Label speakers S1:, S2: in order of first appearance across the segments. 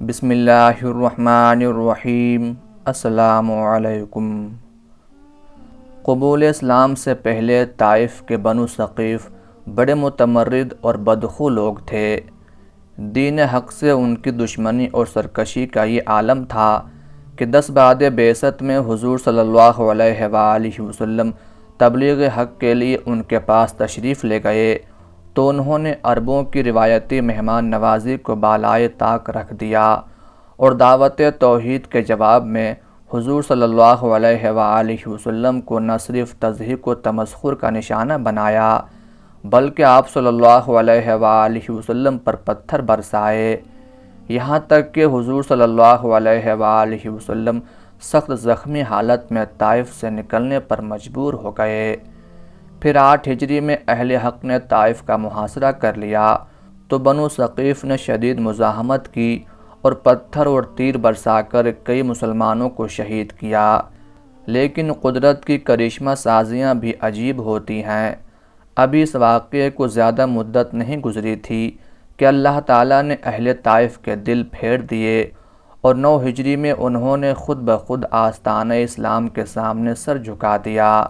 S1: بسم اللہ الرحمن الرحیم۔ السلام علیکم۔ قبول اسلام سے پہلے طائف کے بنو ثقیف بڑے متمرد اور بدخو لوگ تھے۔ دین حق سے ان کی دشمنی اور سرکشی کا یہ عالم تھا کہ 10 بعد بعثت میں حضور صلی اللہ علیہ وآلہ وسلم تبلیغ حق کے لیے ان کے پاس تشریف لے گئے تو انہوں نے عربوں کی روایتی مہمان نوازی کو بالائے طاق رکھ دیا اور دعوت توحید کے جواب میں حضور صلی اللہ علیہ وآلہ وسلم کو نہ صرف تضحیک و تمسخر کا نشانہ بنایا بلکہ آپ صلی اللہ علیہ وآلہ وسلم پر پتھر برسائے، یہاں تک کہ حضور صلی اللہ علیہ وآلہ وسلم سخت زخمی حالت میں طائف سے نکلنے پر مجبور ہو گئے۔ پھر 8 ہجری میں اہل حق نے طائف کا محاصرہ کر لیا تو بنو ثقیف نے شدید مزاحمت کی اور پتھر اور تیر برسا کر کئی مسلمانوں کو شہید کیا۔ لیکن قدرت کی کرشمہ سازیاں بھی عجیب ہوتی ہیں۔ ابھی اس واقعے کو زیادہ مدت نہیں گزری تھی کہ اللہ تعالیٰ نے اہل طائف کے دل پھیر دیے اور 9 ہجری میں انہوں نے خود بخود آستانہ اسلام کے سامنے سر جھکا دیا۔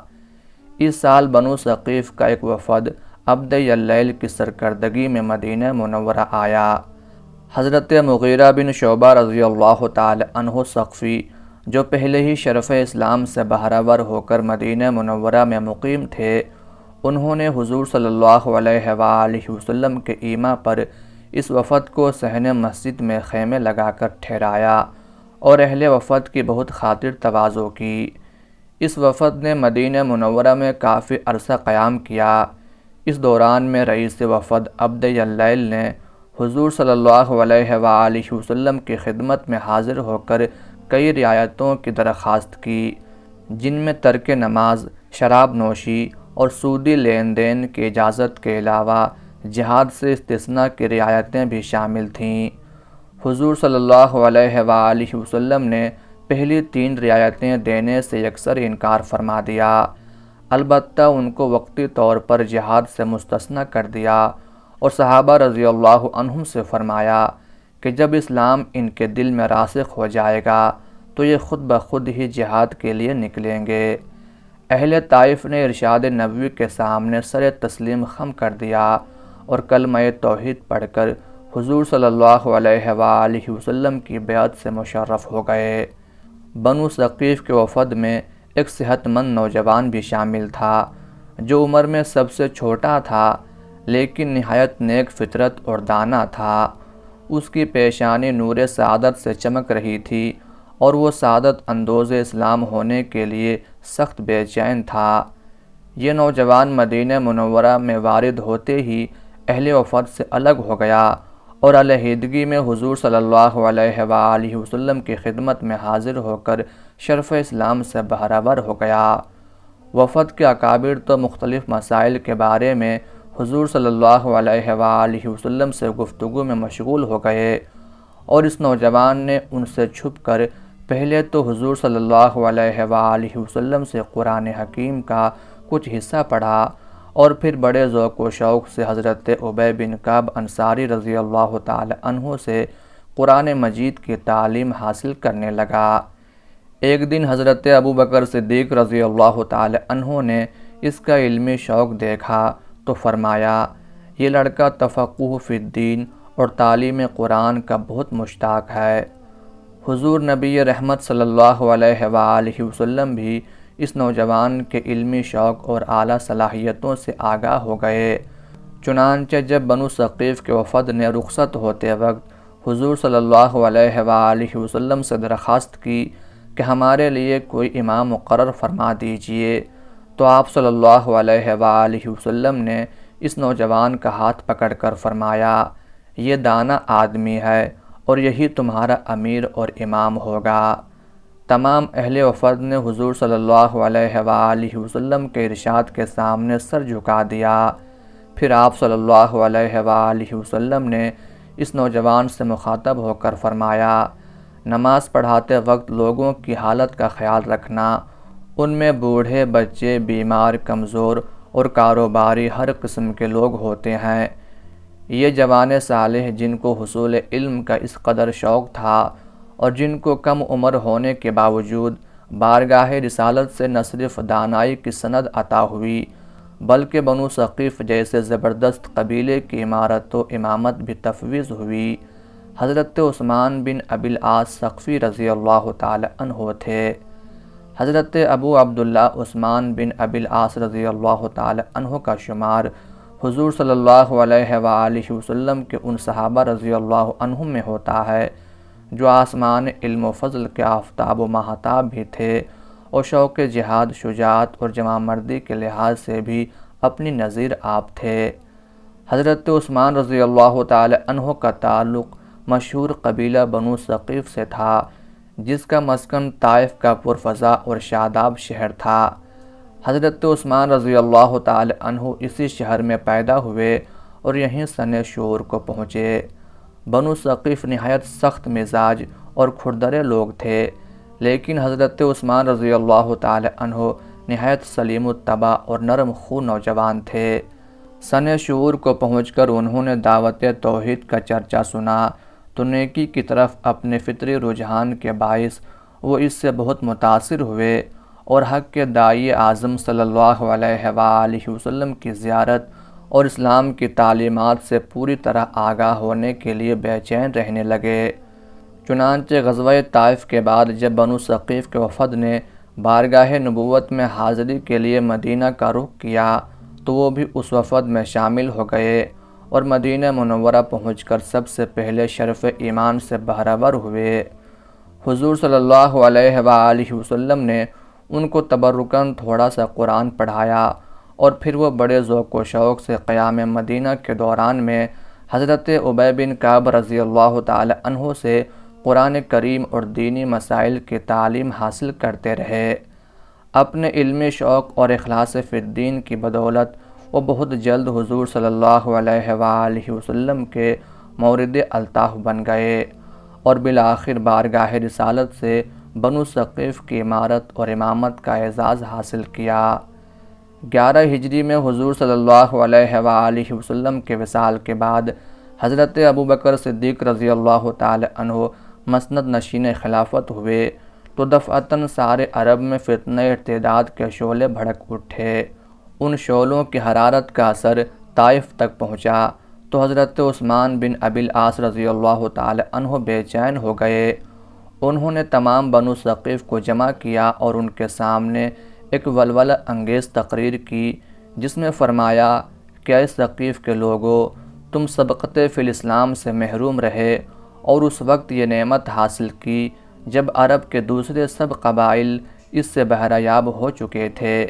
S1: اس سال بنو ثقیف کا ایک وفد عبد اللیل کی سرکردگی میں مدینہ منورہ آیا۔ حضرت مغیرہ بن شعبہ رضی اللہ تعالی عنہ ثقفی جو پہلے ہی شرف اسلام سے بہرہور ہو کر مدینہ منورہ میں مقیم تھے، انہوں نے حضور صلی اللہ علیہ وآلہ وسلم کے ایما پر اس وفد کو صحن مسجد میں خیمے لگا کر ٹھہرایا اور اہل وفد کی بہت خاطر تواضع کی۔ اس وفد نے مدینہ منورہ میں کافی عرصہ قیام کیا۔ اس دوران میں رئیس وفد عبد اللیل نے حضور صلی اللہ علیہ وآلہ وسلم کی خدمت میں حاضر ہو کر کئی رعایتوں کی درخواست کی، جن میں ترک نماز، شراب نوشی اور سودی لین دین کی اجازت کے علاوہ جہاد سے استثناء کی رعایتیں بھی شامل تھیں۔ حضور صلی اللہ علیہ وآلہ وسلم نے پہلی 3 رعایتیں دینے سے یکسر انکار فرما دیا، البتہ ان کو وقتی طور پر جہاد سے مستثنیٰ کر دیا اور صحابہ رضی اللہ عنہم سے فرمایا کہ جب اسلام ان کے دل میں راسخ ہو جائے گا تو یہ خود بخود ہی جہاد کے لیے نکلیں گے۔ اہل طائف نے ارشاد نبوی کے سامنے سر تسلیم خم کر دیا اور کلمہ توحید پڑھ کر حضور صلی اللہ علیہ وآلہ وسلم کی بیعت سے مشرف ہو گئے۔ بنو ثقیف کے وفد میں ایک صحت مند نوجوان بھی شامل تھا جو عمر میں سب سے چھوٹا تھا لیکن نہایت نیک فطرت اور دانا تھا۔ اس کی پیشانی نور سعادت سے چمک رہی تھی اور وہ سعادت اندوز اسلام ہونے کے لیے سخت بے چین تھا۔ یہ نوجوان مدینہ منورہ میں وارد ہوتے ہی اہل وفد سے الگ ہو گیا اور علیحدگی میں حضور صلی اللہ علیہ وآلہ وسلم کی خدمت میں حاضر ہو کر شرف اسلام سے بہرہور ہو گیا۔ وفد کے اکابر تو مختلف مسائل کے بارے میں حضور صلی اللہ علیہ وآلہ وسلم سے گفتگو میں مشغول ہو گئے اور اس نوجوان نے ان سے چھپ کر پہلے تو حضور صلی اللہ علیہ وآلہ وسلم سے قرآن حکیم کا کچھ حصہ پڑھا اور پھر بڑے ذوق و شوق سے حضرت ابی بن کعب انصاری رضی اللہ تعالی عنہ سے قرآن مجید کی تعلیم حاصل کرنے لگا۔ ایک دن حضرت ابوبکر صدیق رضی اللہ تعالی عنہ نے اس کا علمی شوق دیکھا تو فرمایا، یہ لڑکا تفقہ فی الدین اور تعلیم قرآن کا بہت مشتاق ہے۔ حضور نبی رحمت صلی اللہ علیہ وآلہ وسلم بھی اس نوجوان کے علمی شوق اور اعلیٰ صلاحیتوں سے آگاہ ہو گئے۔ چنانچہ جب بنو ثقیف کے وفد نے رخصت ہوتے وقت حضور صلی اللہ علیہ وآلہ وسلم سے درخواست کی کہ ہمارے لیے کوئی امام مقرر فرما دیجئے تو آپ صلی اللہ علیہ وآلہ وسلم نے اس نوجوان کا ہاتھ پکڑ کر فرمایا، یہ دانا آدمی ہے اور یہی تمہارا امیر اور امام ہوگا۔ تمام اہل وفد نے حضور صلی اللہ علیہ وآلہ وسلم کے ارشاد کے سامنے سر جھکا دیا۔ پھر آپ صلی اللہ علیہ وآلہ وسلم نے اس نوجوان سے مخاطب ہو کر فرمایا، نماز پڑھاتے وقت لوگوں کی حالت کا خیال رکھنا، ان میں بوڑھے، بچے، بیمار، کمزور اور کاروباری ہر قسم کے لوگ ہوتے ہیں۔ یہ جوان صالح جن کو حصول علم کا اس قدر شوق تھا اور جن کو کم عمر ہونے کے باوجود بارگاہ رسالت سے نہ صرف دانائی کی سند عطا ہوئی بلکہ بنو ثقیف جیسے زبردست قبیلے کی عمارت و امامت بھی تفویض ہوئی، حضرت عثمان بن ابی العاص ثقفی رضی اللہ تعالی عنہ تھے۔ حضرت ابو عبداللہ عثمان بن ابی العاص رضی اللہ تعالی عنہ کا شمار حضور صلی اللہ علیہ وآلہ وسلم کے ان صحابہ رضی اللہ عنہم میں ہوتا ہے جو آسمان علم و فضل کے آفتاب و ماہتاب بھی تھے اور شوق جہاد، شجاعت اور جوان مردی کے لحاظ سے بھی اپنی نظیر آپ تھے۔ حضرت عثمان رضی اللہ تعالی عنہ کا تعلق مشہور قبیلہ بنو ثقیف سے تھا جس کا مسکن طائف کا پرفضا اور شاداب شہر تھا۔ حضرت عثمان رضی اللہ تعالی عنہ اسی شہر میں پیدا ہوئے اور یہیں سن شعور کو پہنچے۔ بنو ثقیف نہایت سخت مزاج اور کھردرے لوگ تھے، لیکن حضرت عثمان رضی اللہ تعالی عنہ نہایت سلیم الطبع اور نرم خو نوجوان تھے۔ سن شعور کو پہنچ کر انہوں نے دعوت توحید کا چرچا سنا تو نیکی کی طرف اپنے فطری رجحان کے باعث وہ اس سے بہت متاثر ہوئے اور حق کے داعی اعظم صلی اللہ علیہ وآلہ وسلم کی زیارت اور اسلام کی تعلیمات سے پوری طرح آگاہ ہونے کے لیے بے چین رہنے لگے۔ چنانچہ غزوہ طائف کے بعد جب بنو ثقیف کے وفد نے بارگاہ نبوت میں حاضری کے لیے مدینہ کا رخ کیا تو وہ بھی اس وفد میں شامل ہو گئے اور مدینہ منورہ پہنچ کر سب سے پہلے شرف ایمان سے بہرور ہوئے۔ حضور صلی اللہ علیہ وآلہ وسلم نے ان کو تبرکاً تھوڑا سا قرآن پڑھایا اور پھر وہ بڑے ذوق و شوق سے قیام مدینہ کے دوران میں حضرت ابی بن کعب رضی اللہ تعالی عنہ سے قرآن کریم اور دینی مسائل کی تعلیم حاصل کرتے رہے۔ اپنے علمی شوق اور اخلاص فی الدین کی بدولت وہ بہت جلد حضور صلی اللہ علیہ وآلہ وسلم کے مورد الطاف بن گئے اور بالآخر بارگاہ رسالت سے بنو ثقیف کی عمارت اور امامت کا اعزاز حاصل کیا۔ 11 ہجری میں حضور صلی اللہ علیہ وآلہ وسلم کے وصال کے بعد حضرت ابوبکر صدیق رضی اللہ تعالی عنہ مسند نشین خلافت ہوئے تو دفعتاً سارے عرب میں فتنہ ارتداد کے شعلے بھڑک اٹھے۔ ان شعلوں کی حرارت کا اثر طائف تک پہنچا تو حضرت عثمان بن ابی العاص رضی اللہ تعالی عنہ بے چین ہو گئے۔ انہوں نے تمام بنو ثقیف کو جمع کیا اور ان کے سامنے ایک ولولہ انگیز تقریر کی جس میں فرمایا کہ اے ثقیف کے لوگو، تم سبقت فی الاسلام سے محروم رہے اور اس وقت یہ نعمت حاصل کی جب عرب کے دوسرے سب قبائل اس سے بہرہ ہو چکے تھے۔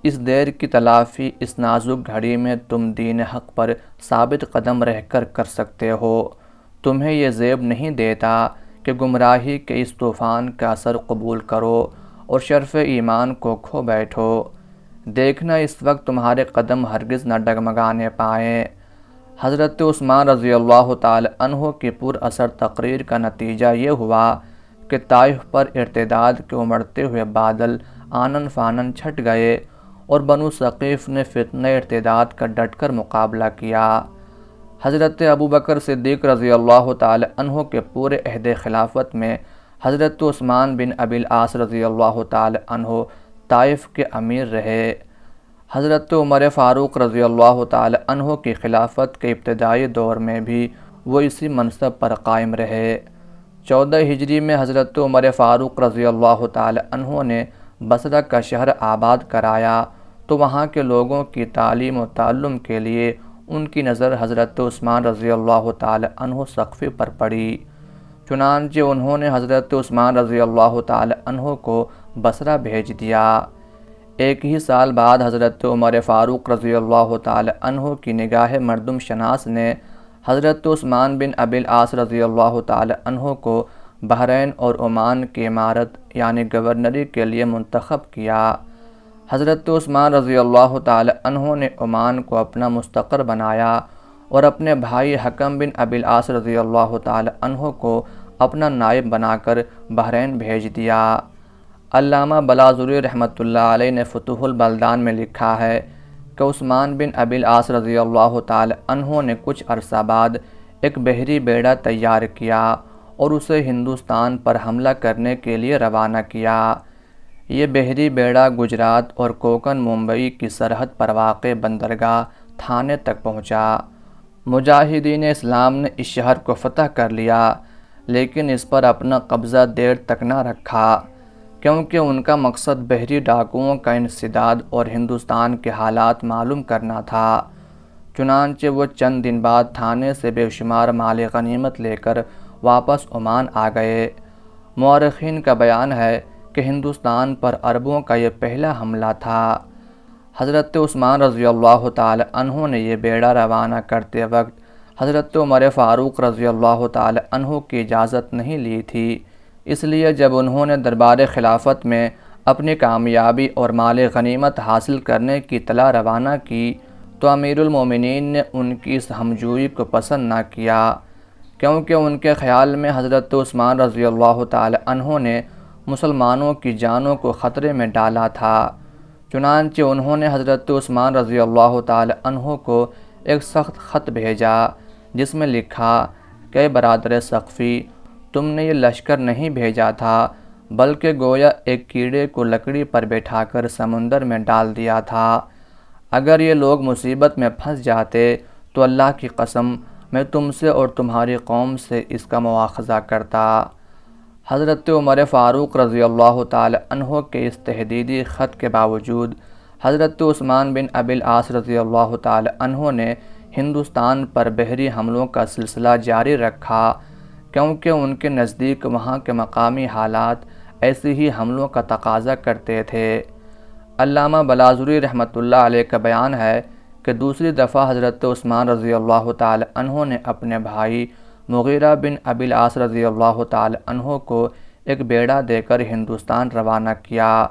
S1: اس دیر کی تلافی اس نازک گھڑی میں تم دین حق پر ثابت قدم رہ کر سکتے ہو۔ تمہیں یہ زیب نہیں دیتا کہ گمراہی کے اس طوفان کا اثر قبول کرو اور شرف ایمان کو کھو بیٹھو۔ دیکھنا اس وقت تمہارے قدم ہرگز نہ ڈگمگانے پائیں۔ حضرت عثمان رضی اللہ تعالی عنہ کی پر اثر تقریر کا نتیجہ یہ ہوا کہ طائف پر ارتداد کے امڑتے ہوئے بادل آنن فانن چھٹ گئے اور بنو ثقیف نے فتنہ ارتداد کا ڈٹ کر مقابلہ کیا۔ حضرت ابوبکر صدیق رضی اللہ تعالی عنہ کے پورے عہد خلافت میں حضرت عثمان بن ابی العاص رضی اللہ تعالی عنہ طائف کے امیر رہے۔ حضرت عمر فاروق رضی اللہ تعالی عنہ کی خلافت کے ابتدائی دور میں بھی وہ اسی منصب پر قائم رہے۔ 14 ہجری میں حضرت عمر فاروق رضی اللہ تعالی عنہ نے بصرہ کا شہر آباد کرایا تو وہاں کے لوگوں کی تعلیم و تعلم کے لیے ان کی نظر حضرت عثمان رضی اللہ تعالی عنہ ثقفی پر پڑی۔ چنانچہ انہوں نے حضرت عثمان رضی اللہ تعالی عنہ کو بصرہ بھیج دیا۔ ایک ہی سال بعد حضرت عمر فاروق رضی اللہ تعالی عنہ کی نگاہ مردم شناس نے حضرت عثمان بن ابی العاص رضی اللہ تعالی عنہ کو بحرین اور عمان کی امارت یعنی گورنری کے لیے منتخب کیا۔ حضرت عثمان رضی اللہ تعالی عنہ نے عمان کو اپنا مستقر بنایا اور اپنے بھائی حکم بن ابی العاص رضی اللہ تعالی عنہ کو اپنا نائب بنا کر بحرین بھیج دیا۔ علامہ بلاذری رحمۃ اللہ علیہ نے فتوح البلدان میں لکھا ہے کہ عثمان بن ابی العاص رضی اللہ تعالی عنہ نے کچھ عرصہ بعد ایک بحری بیڑا تیار کیا اور اسے ہندوستان پر حملہ کرنے کے لیے روانہ کیا۔ یہ بحری بیڑا گجرات اور کوکن ممبئی کی سرحد پر واقع بندرگاہ تھانے تک پہنچا۔ مجاہدین اسلام نے اس شہر کو فتح کر لیا، لیکن اس پر اپنا قبضہ دیر تک نہ رکھا، کیونکہ ان کا مقصد بحری ڈاکوؤں کا انسداد اور ہندوستان کے حالات معلوم کرنا تھا۔ چنانچہ وہ چند دن بعد تھانے سے بے شمار مال غنیمت لے کر واپس عمان آ گئے۔ مورخین کا بیان ہے کہ ہندوستان پر عربوں کا یہ پہلا حملہ تھا۔ حضرت عثمان رضی اللہ تعالی عنہ نے یہ بیڑا روانہ کرتے وقت حضرت عمر فاروق رضی اللہ تعالی عنہ کی اجازت نہیں لی تھی، اس لیے جب انہوں نے دربار خلافت میں اپنی کامیابی اور مال غنیمت حاصل کرنے کی اطلاع روانہ کی تو امیر المومنین نے ان کی اس ہمجوئی کو پسند نہ کیا، کیونکہ ان کے خیال میں حضرت عثمان رضی اللہ تعالی عنہ نے مسلمانوں کی جانوں کو خطرے میں ڈالا تھا۔ چنانچہ انہوں نے حضرت عثمان رضی اللہ تعالی عنہ کو ایک سخت خط بھیجا، جس میں لکھا کہ برادر ثقفی، تم نے یہ لشکر نہیں بھیجا تھا، بلکہ گویا ایک کیڑے کو لکڑی پر بٹھا کر سمندر میں ڈال دیا تھا۔ اگر یہ لوگ مصیبت میں پھنس جاتے تو اللہ کی قسم میں تم سے اور تمہاری قوم سے اس کا مواخذہ کرتا۔ حضرت عمر فاروق رضی اللہ تعالی عنہ کے اس تحدیدی خط کے باوجود حضرت عثمان بن ابی العاص رضی اللہ تعالی عنہ نے ہندوستان پر بحری حملوں کا سلسلہ جاری رکھا، کیونکہ ان کے نزدیک وہاں کے مقامی حالات ایسے ہی حملوں کا تقاضا کرتے تھے۔ علامہ بلاذری رحمۃ اللہ علیہ کا بیان ہے کہ دوسری دفعہ حضرت عثمان رضی اللہ تعالی عنہ نے اپنے بھائی مغیرہ بن ابی العاص رضی اللہ تعالی عنہ کو ایک بیڑا دے کر ہندوستان روانہ کیا۔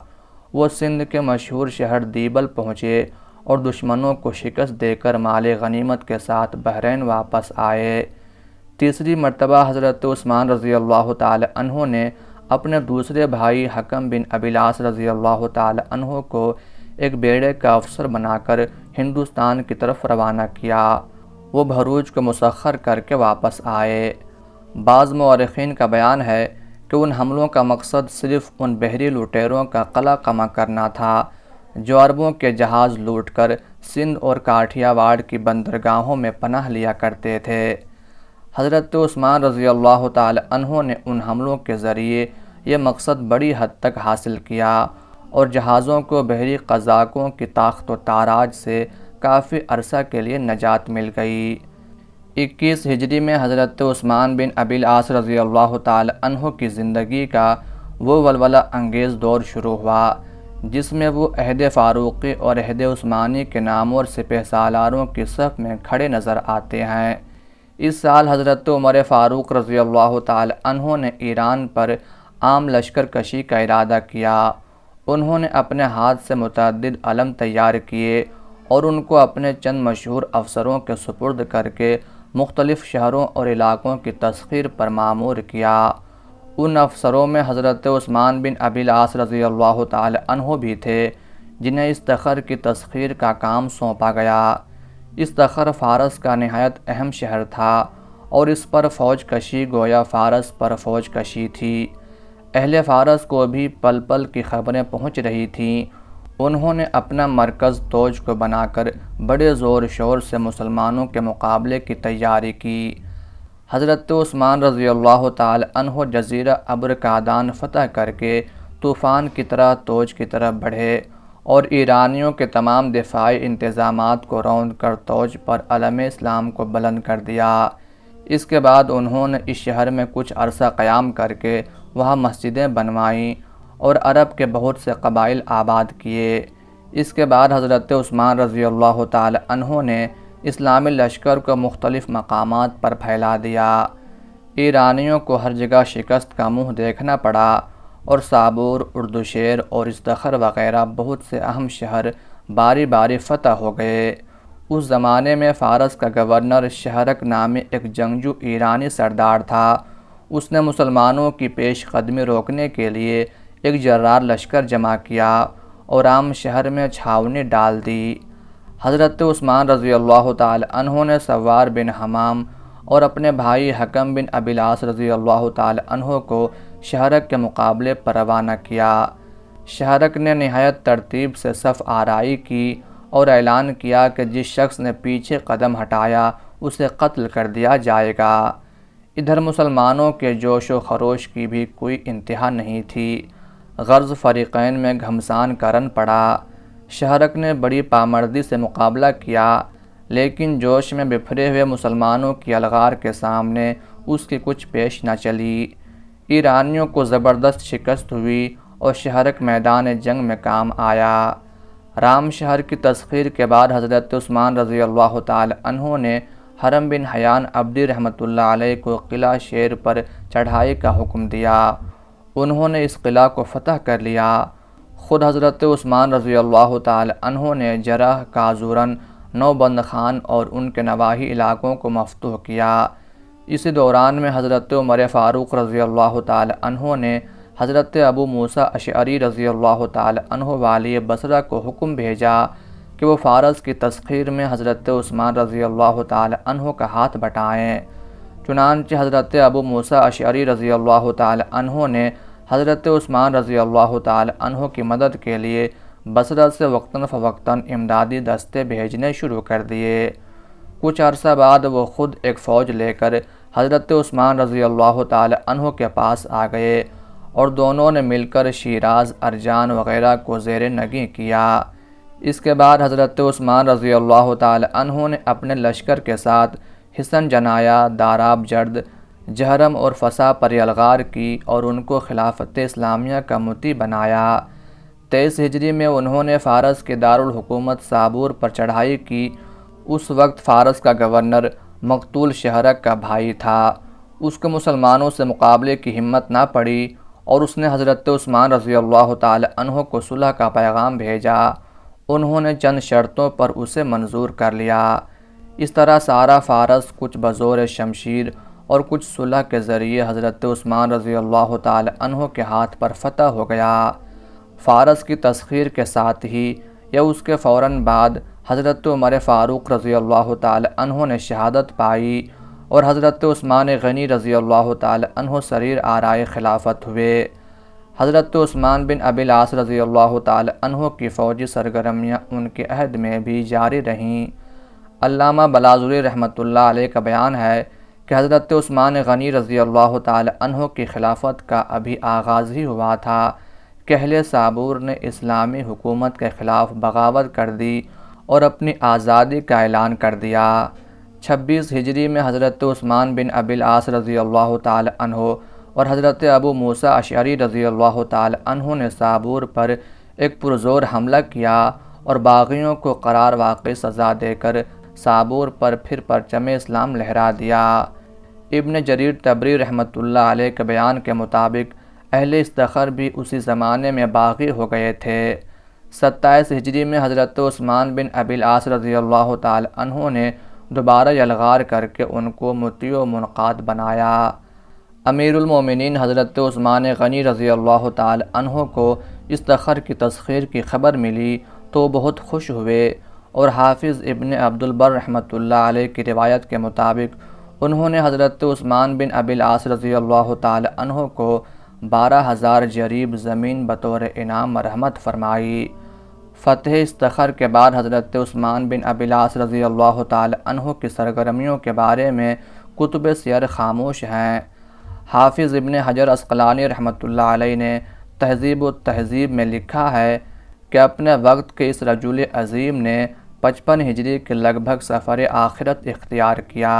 S1: وہ سندھ کے مشہور شہر دیبل پہنچے اور دشمنوں کو شکست دے کر مال غنیمت کے ساتھ بحرین واپس آئے۔ تیسری مرتبہ حضرت عثمان رضی اللہ تعالی عنہ نے اپنے دوسرے بھائی حکم بن ابی العاص رضی اللہ تعالی عنہ کو ایک بیڑے کا افسر بنا کر ہندوستان کی طرف روانہ کیا۔ وہ بھروچ کو مسخر کر کے واپس آئے۔ بعض مورخین کا بیان ہے کہ ان حملوں کا مقصد صرف ان بحری لٹیروں کا قلع قمع کرنا تھا جو عربوں کے جہاز لوٹ کر سندھ اور کاٹھیا واڑ کی بندرگاہوں میں پناہ لیا کرتے تھے۔ حضرت عثمان رضی اللہ تعالی عنہ نے ان حملوں کے ذریعے یہ مقصد بڑی حد تک حاصل کیا اور جہازوں کو بحری قزاقوں کی طاقت و تاراج سے کافی عرصہ کے لیے نجات مل گئی۔ 21 ہجری میں حضرت عثمان بن ابی العاص رضی اللہ تعالی عنہ کی زندگی کا وہ ولولہ انگیز دور شروع ہوا جس میں وہ عہد فاروقی اور عہد عثمانی کے نامور سپہ سالاروں کی صف میں کھڑے نظر آتے ہیں۔ اس سال حضرت عمر فاروق رضی اللہ تعالی عنہ نے ایران پر عام لشکر کشی کا ارادہ کیا۔ انہوں نے اپنے ہاتھ سے متعدد علم تیار کیے اور ان کو اپنے چند مشہور افسروں کے سپرد کر کے مختلف شہروں اور علاقوں کی تسخیر پر مامور کیا۔ ان افسروں میں حضرت عثمان بن ابی العاص رضی اللہ تعالی عنہ بھی تھے، جنہیں اس تخر کی تسخیر کا کام سونپا گیا۔ اس تخر فارس کا نہایت اہم شہر تھا اور اس پر فوج کشی گویا فارس پر فوج کشی تھی۔ اہل فارس کو بھی پل پل کی خبریں پہنچ رہی تھیں۔ انہوں نے اپنا مرکز توج کو بنا کر بڑے زور شور سے مسلمانوں کے مقابلے کی تیاری کی۔ حضرت عثمان رضی اللہ تعالی عنہ جزیرہ ابرکادان فتح کر کے طوفان کی طرح توج کی طرف بڑھے اور ایرانیوں کے تمام دفاعی انتظامات کو روند کر توج پر علم اسلام کو بلند کر دیا۔ اس کے بعد انہوں نے اس شہر میں کچھ عرصہ قیام کر کے وہاں مسجدیں بنوائیں اور عرب کے بہت سے قبائل آباد کیے۔ اس کے بعد حضرت عثمان رضی اللہ تعالی عنہ نے اسلامی لشکر کو مختلف مقامات پر پھیلا دیا۔ ایرانیوں کو ہر جگہ شکست کا منہ دیکھنا پڑا اور صابور، اردوشیر اور استخر وغیرہ بہت سے اہم شہر باری باری فتح ہو گئے۔ اس زمانے میں فارس کا گورنر شہرک نامی ایک جنگجو ایرانی سردار تھا۔ اس نے مسلمانوں کی پیش قدمی روکنے کے لیے ایک جرار لشکر جمع کیا اور عام شہر میں چھاؤنی ڈال دی۔ حضرت عثمان رضی اللہ تعالی عنہ نے سوار بن حمام اور اپنے بھائی حکم بن ابی العاص رضی اللہ تعالی عنہ کو شہرک کے مقابلے پر روانہ کیا۔ شہرک نے نہایت ترتیب سے صف آرائی کی اور اعلان کیا کہ جس شخص نے پیچھے قدم ہٹایا اسے قتل کر دیا جائے گا۔ ادھر مسلمانوں کے جوش و خروش کی بھی کوئی انتہا نہیں تھی۔ غرض فریقین میں گھمسان کا رن پڑا۔ شہرک نے بڑی پامردی سے مقابلہ کیا، لیکن جوش میں بپھرے ہوئے مسلمانوں کی الغار کے سامنے اس کی کچھ پیش نہ چلی۔ ایرانیوں کو زبردست شکست ہوئی اور شہرک میدان جنگ میں کام آیا۔ رام شہر کی تسخیر کے بعد حضرت عثمان رضی اللہ تعالی عنہ نے حرم بن حیان عبدی رحمۃ اللہ علیہ کو قلعہ شیر پر چڑھائی کا حکم دیا۔ انہوں نے اس قلعہ کو فتح کر لیا۔ خود حضرت عثمان رضی اللہ تعالی عنہ نے جرح، کازورن، نوبند خان اور ان کے نواحی علاقوں کو مفتوح کیا۔ اسی دوران میں حضرت عمر فاروق رضی اللہ تعالی عنہ نے حضرت ابو موسیٰ اشعری رضی اللہ تعالی عنہ والی بصرہ کو حکم بھیجا کہ وہ فارس کی تسخیر میں حضرت عثمان رضی اللہ تعالی عنہ کا ہاتھ بٹائیں۔ چنانچہ حضرت ابو موسیٰ اشعری رضی اللہ تعالی عنہ نے حضرت عثمان رضی اللہ تعالی عنہ کی مدد کے لیے بصرہ سے وقتاً فوقتاً امدادی دستے بھیجنے شروع کر دیے۔ کچھ عرصہ بعد وہ خود ایک فوج لے کر حضرت عثمان رضی اللہ تعالی عنہ کے پاس آ گئے اور دونوں نے مل کر شیراز، ارجان وغیرہ کو زیر نگیں کیا۔ اس کے بعد حضرت عثمان رضی اللہ تعالی عنہ نے اپنے لشکر کے ساتھ حصن جنایا، داراب جرد، جہرم اور فسا پر یلغار کی اور ان کو خلافت اسلامیہ کا مطیع بنایا۔ 23 ہجری میں انہوں نے فارس کے دارالحکومت صابور پر چڑھائی کی۔ اس وقت فارس کا گورنر مقتول شہرک کا بھائی تھا۔ اس کو مسلمانوں سے مقابلے کی ہمت نہ پڑی اور اس نے حضرت عثمان رضی اللہ تعالی عنہ کو صلح کا پیغام بھیجا۔ انہوں نے چند شرطوں پر اسے منظور کر لیا۔ اس طرح سارا فارس کچھ بزور شمشیر اور کچھ صلح کے ذریعے حضرت عثمان رضی اللہ تعالی عنہ کے ہاتھ پر فتح ہو گیا۔ فارس کی تسخیر کے ساتھ ہی یا اس کے فوراً بعد حضرت عمر فاروق رضی اللہ تعالی عنہ نے شہادت پائی اور حضرت عثمان غنی رضی اللہ تعالی عنہ سریر آرائے خلافت ہوئے۔ حضرت عثمان بن ابی العاص رضی اللہ تعالی عنہ کی فوجی سرگرمیاں ان کے عہد میں بھی جاری رہیں۔ علامہ بلازوری رحمۃ اللہ علیہ کا بیان ہے کہ حضرت عثمان غنی رضی اللہ تعالی عنہ کی خلافت کا ابھی آغاز ہی ہوا تھا کہ اہل صابور نے اسلامی حکومت کے خلاف بغاوت کر دی اور اپنی آزادی کا اعلان کر دیا۔ 26 ہجری میں حضرت عثمان بن ابی العاص رضی اللہ تعالی عنہ اور حضرت ابو موسیٰ اشعری رضی اللہ تعالی عنہ نے صابور پر ایک پرزور حملہ کیا اور باغیوں کو قرار واقعی سزا دے کر صابور پر پھر پرچم اسلام لہرا دیا۔ ابن جریر طبری رحمۃ اللہ علیہ کے بیان کے مطابق اہل استخر بھی اسی زمانے میں باغی ہو گئے تھے۔ 27 ہجری میں حضرت عثمان بن ابی العاص رضی اللہ تعالی عنہ نے دوبارہ یلغار کر کے ان کو مطیع و منقاد بنایا۔ امیر المومنین حضرت عثمان غنی رضی اللہ تعالی عنہ کو استخر کی تسخیر کی خبر ملی تو بہت خوش ہوئے اور حافظ ابن عبد البر رحمۃ اللہ علیہ کی روایت کے مطابق انہوں نے حضرت عثمان بن ابی العاص رضی اللہ تعالی عنہ کو 12,000 جریب زمین بطور انعام مرحمت فرمائی۔ فتح استخر کے بعد حضرت عثمان بن ابی العاص رضی اللہ تعالی عنہ کی سرگرمیوں کے بارے میں کتب سیر خاموش ہیں۔ حافظ ابن حجر عسقلانی رحمۃ اللہ علیہ نے تہذیب و تہذیب میں لکھا ہے کہ اپنے وقت کے اس رجل عظیم نے 55 ہجری کے لگ بھگ سفر آخرت اختیار کیا۔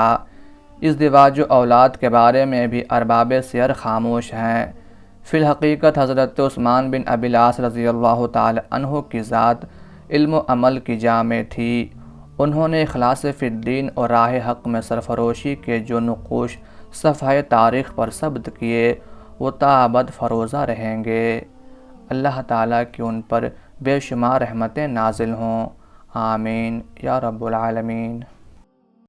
S1: ازدواج و اولاد کے بارے میں بھی ارباب سیر خاموش ہیں۔ فی الحقیقت حضرت عثمان بن ابی العاص رضی اللہ تعالی عنہ کی ذات علم و عمل کی جامع تھی۔ انہوں نے اخلاص فی الدین اور راہ حق میں سرفروشی کے جو نقوش صفحہ تاریخ پر ثبت کیے وہ تا ابد فروزہ رہیں گے۔ اللہ تعالیٰ کی ان پر بے شمار رحمتیں نازل ہوں، آمین یا رب العالمین۔